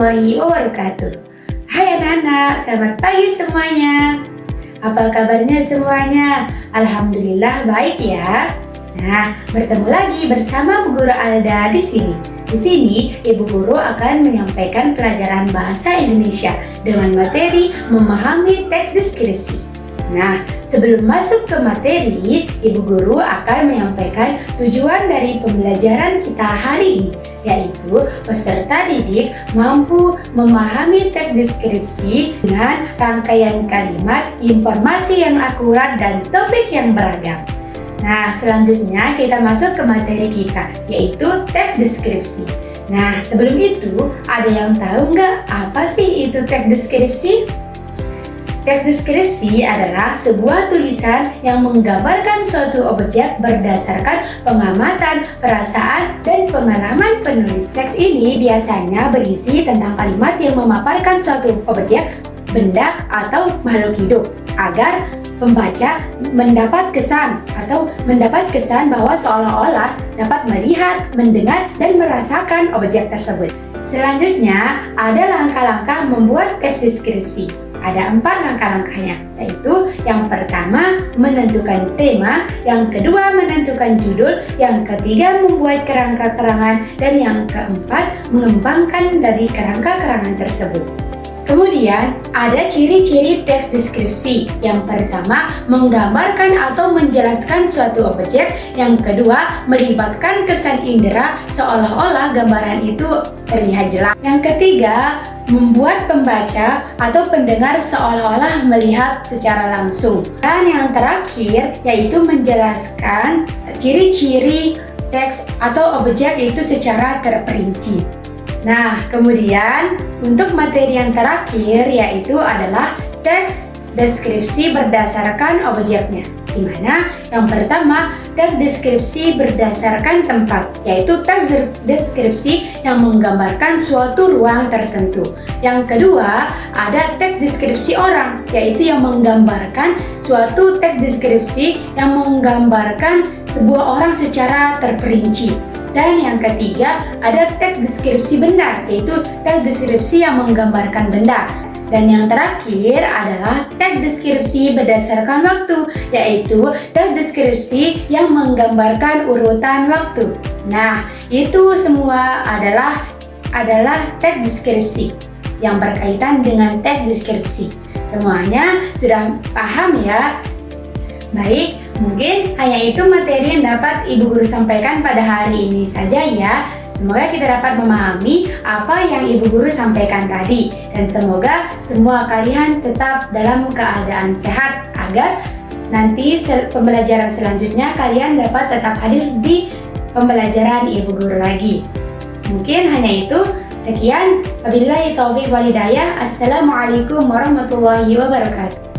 Warahmatullahi wabarakatuh. Hai anak-anak, selamat pagi semuanya. Apa kabarnya semuanya? Alhamdulillah baik ya. Nah, bertemu lagi bersama Bu Guru Alda di sini. Di sini, Ibu Guru akan menyampaikan pelajaran bahasa Indonesia dengan materi memahami teks deskripsi. Nah, sebelum masuk ke materi, Ibu Guru akan menyampaikan tujuan dari pembelajaran kita hari ini, yaitu peserta didik mampu memahami teks deskripsi dengan rangkaian kalimat, informasi yang akurat, dan topik yang beragam. Nah, selanjutnya kita masuk ke materi kita, yaitu teks deskripsi. Nah, sebelum itu, ada yang tahu nggak apa sih itu teks deskripsi? Teks deskripsi adalah sebuah tulisan yang menggambarkan suatu objek berdasarkan pengamatan, perasaan, dan pengalaman penulis. Teks ini biasanya berisi tentang kalimat yang memaparkan suatu objek, benda, atau makhluk hidup agar pembaca mendapat kesan bahwa seolah-olah dapat melihat, mendengar, dan merasakan objek tersebut. Selanjutnya, ada langkah-langkah membuat teks deskripsi. Ada 4 langkah-langkahnya, yaitu yang pertama menentukan tema, yang kedua menentukan judul, yang ketiga membuat kerangka-kerangan, dan yang keempat mengembangkan dari kerangka-kerangan tersebut. Kemudian, ada ciri-ciri teks deskripsi. Yang pertama, menggambarkan atau menjelaskan suatu objek. Yang kedua, melibatkan kesan indera seolah-olah gambaran itu terlihat jelas. Yang ketiga, membuat pembaca atau pendengar seolah-olah melihat secara langsung. Dan yang terakhir, yaitu menjelaskan ciri-ciri teks atau objek itu secara terperinci. Nah, kemudian untuk materi yang terakhir yaitu adalah teks deskripsi berdasarkan objeknya. Di mana yang pertama, teks deskripsi berdasarkan tempat, yaitu teks deskripsi yang menggambarkan suatu ruang tertentu. Yang kedua, ada teks deskripsi orang, yaitu yang menggambarkan suatu teks deskripsi yang menggambarkan sebuah orang secara terperinci. Dan yang ketiga, ada teks deskripsi benda, yaitu teks deskripsi yang menggambarkan benda. Dan yang terakhir adalah teks deskripsi berdasarkan waktu, yaitu teks deskripsi yang menggambarkan urutan waktu. Nah, itu semua adalah teks deskripsi yang berkaitan dengan teks deskripsi. Semuanya sudah paham ya? Baik, mungkin hanya itu materi yang dapat Ibu Guru sampaikan pada hari ini saja ya. Semoga kita dapat memahami apa yang Ibu Guru sampaikan tadi. Dan semoga semua kalian tetap dalam keadaan sehat agar nanti pembelajaran selanjutnya kalian dapat tetap hadir di pembelajaran Ibu Guru lagi. Mungkin hanya itu. Sekian. Wabillahi taufiq wal hidayah. Assalamualaikum warahmatullahi wabarakatuh.